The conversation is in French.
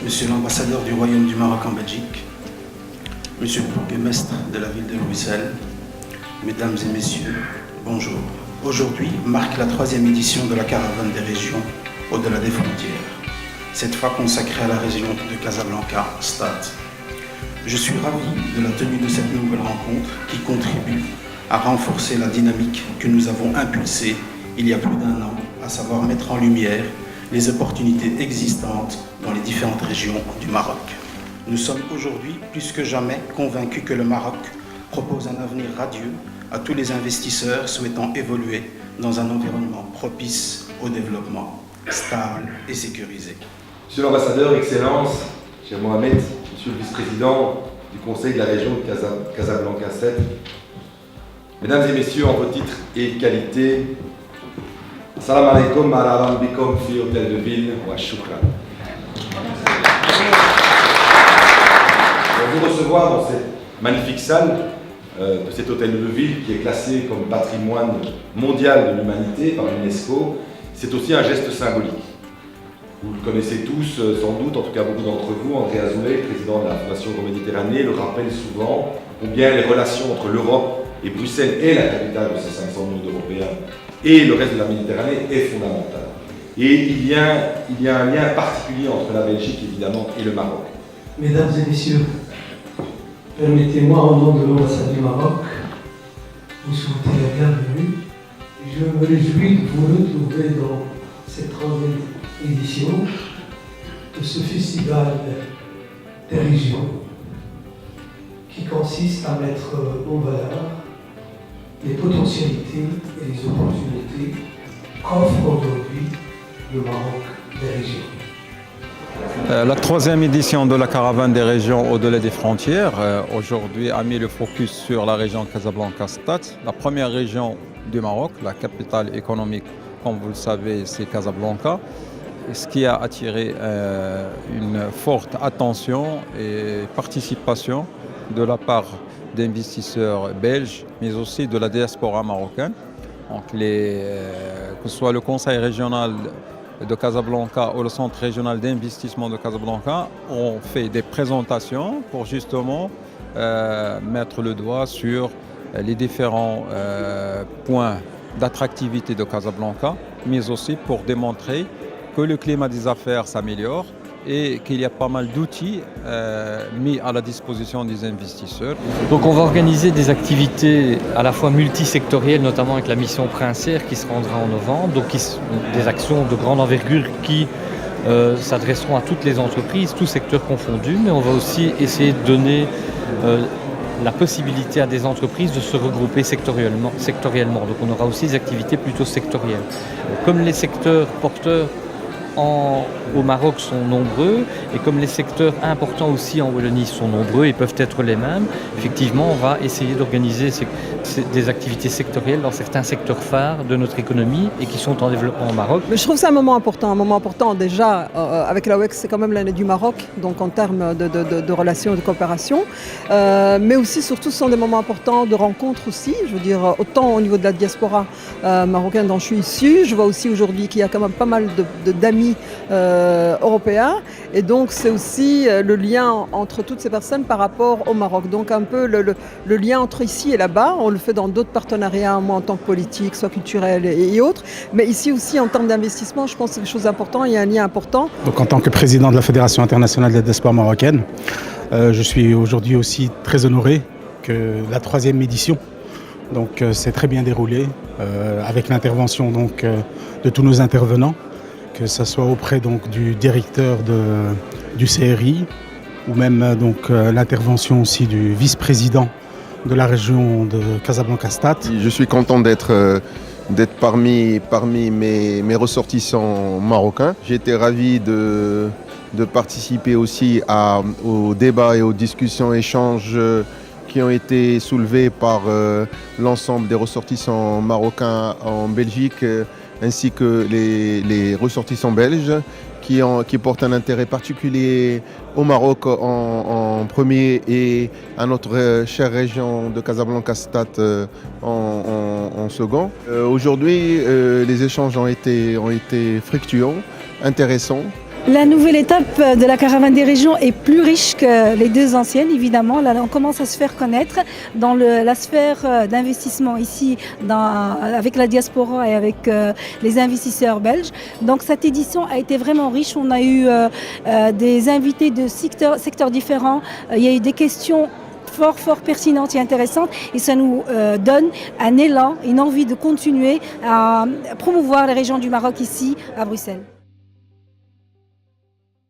Monsieur l'ambassadeur du Royaume du Maroc en Belgique, Monsieur le bourgmestre de la ville de Bruxelles, Mesdames et Messieurs, bonjour. Aujourd'hui marque la 3e édition de la Caravane des régions au-delà des frontières, cette fois consacrée à la région de Casablanca-Stade. Je suis ravi de la tenue de cette nouvelle rencontre qui contribue à renforcer la dynamique que nous avons impulsée il y a plus d'1 an, à savoir mettre en lumière les opportunités existantes dans les différentes régions du Maroc. Nous sommes aujourd'hui plus que jamais convaincus que le Maroc propose un avenir radieux à tous les investisseurs souhaitant évoluer dans un environnement propice au développement, stable et sécurisé. Monsieur l'ambassadeur, Excellence, cher Mohamed, Monsieur le vice-président du Conseil de la région de Casablanca-Stade, Mesdames et Messieurs, en vos titres et qualités, Salam alaikum, marhaban bikum fi hôtel de ville, wa shukran. Pour vous recevoir dans cette magnifique salle de cet hôtel de ville qui est classé comme patrimoine mondial de l'humanité par l'UNESCO, c'est aussi un geste symbolique. Vous le connaissez tous sans doute, en tout cas beaucoup d'entre vous, André Azoulay, président de la Fondation Euro-Méditerranée, le rappelle souvent combien les relations entre l'Europe et Bruxelles est la capitale de ces 500 millions d'Européens et le reste de la Méditerranée est fondamentale. Et il y a un lien particulier entre la Belgique évidemment et le Maroc. Mesdames et Messieurs, permettez-moi au nom de l'ambassade du Maroc vous souhaiter la bienvenue. Je me réjouis de vous retrouver dans cette 3e édition de ce festival des régions qui consiste à mettre en valeur les potentialités et les opportunités qu'offre aujourd'hui le Maroc des régions. La 3e édition de la Caravane des régions au-delà des frontières, aujourd'hui a mis le focus sur la région Casablanca-Stade, la première région du Maroc, la capitale économique, comme vous le savez, c'est Casablanca, ce qui a attiré une forte attention et participation de la part d'investisseurs belges, mais aussi de la diaspora marocaine. Donc que ce soit le Conseil régional de Casablanca ou le Centre régional d'investissement de Casablanca ont fait des présentations pour justement mettre le doigt sur les différents points d'attractivité de Casablanca, mais aussi pour démontrer que le climat des affaires s'améliore et qu'il y a pas mal d'outils mis à la disposition des investisseurs. Donc on va organiser des activités à la fois multisectorielles, notamment avec la mission princière qui se rendra en novembre, donc des actions de grande envergure qui s'adresseront à toutes les entreprises, tous secteurs confondus, mais on va aussi essayer de donner la possibilité à des entreprises de se regrouper sectoriellement. Donc on aura aussi des activités plutôt sectorielles. Comme les secteurs porteurs au Maroc sont nombreux et comme les secteurs importants aussi en Wallonie sont nombreux et peuvent être les mêmes, effectivement on va essayer d'organiser des activités sectorielles dans certains secteurs phares de notre économie et qui sont en développement au Maroc. Mais je trouve que c'est un moment important déjà avec la WEX, c'est quand même l'année du Maroc, donc en termes de relations et de coopération, mais aussi surtout ce sont des moments importants de rencontres aussi, je veux dire autant au niveau de la diaspora marocaine dont je suis issue, je vois aussi aujourd'hui qu'il y a quand même pas mal d'amis européens et donc c'est aussi le lien entre toutes ces personnes par rapport au Maroc, donc un peu le lien entre ici et là-bas, on le fait dans d'autres partenariats, moi en tant que politique, soit culturel et autres, mais ici aussi en termes d'investissement, je pense que c'est quelque chose d'important, il y a un lien important. Donc en tant que président de la Fédération internationale des diasporas marocaines, je suis aujourd'hui aussi très honoré que la 3e édition donc s'est très bien déroulée avec l'intervention donc de tous nos intervenants, que ce soit auprès donc du directeur du CRI ou même donc l'intervention aussi du vice-président de la région de Casablanca-Stade. Je suis content d'être parmi mes ressortissants marocains. J'ai été ravi de participer aussi aux débats et aux discussions, échanges qui ont été soulevés par l'ensemble des ressortissants marocains en Belgique, ainsi que les ressortissants belges qui portent un intérêt particulier au Maroc en premier et à notre chère région de Casablanca-Stade en second. Aujourd'hui, les échanges ont été fructueux, intéressants La nouvelle étape de la caravane des régions est plus riche que les deux anciennes, évidemment. Là, on commence à se faire connaître dans la sphère d'investissement ici, avec la diaspora et avec les investisseurs belges. Donc cette édition a été vraiment riche. On a eu des invités de secteurs différents. Il y a eu des questions fort pertinentes et intéressantes, et ça nous donne un élan, une envie de continuer à promouvoir les régions du Maroc ici à Bruxelles.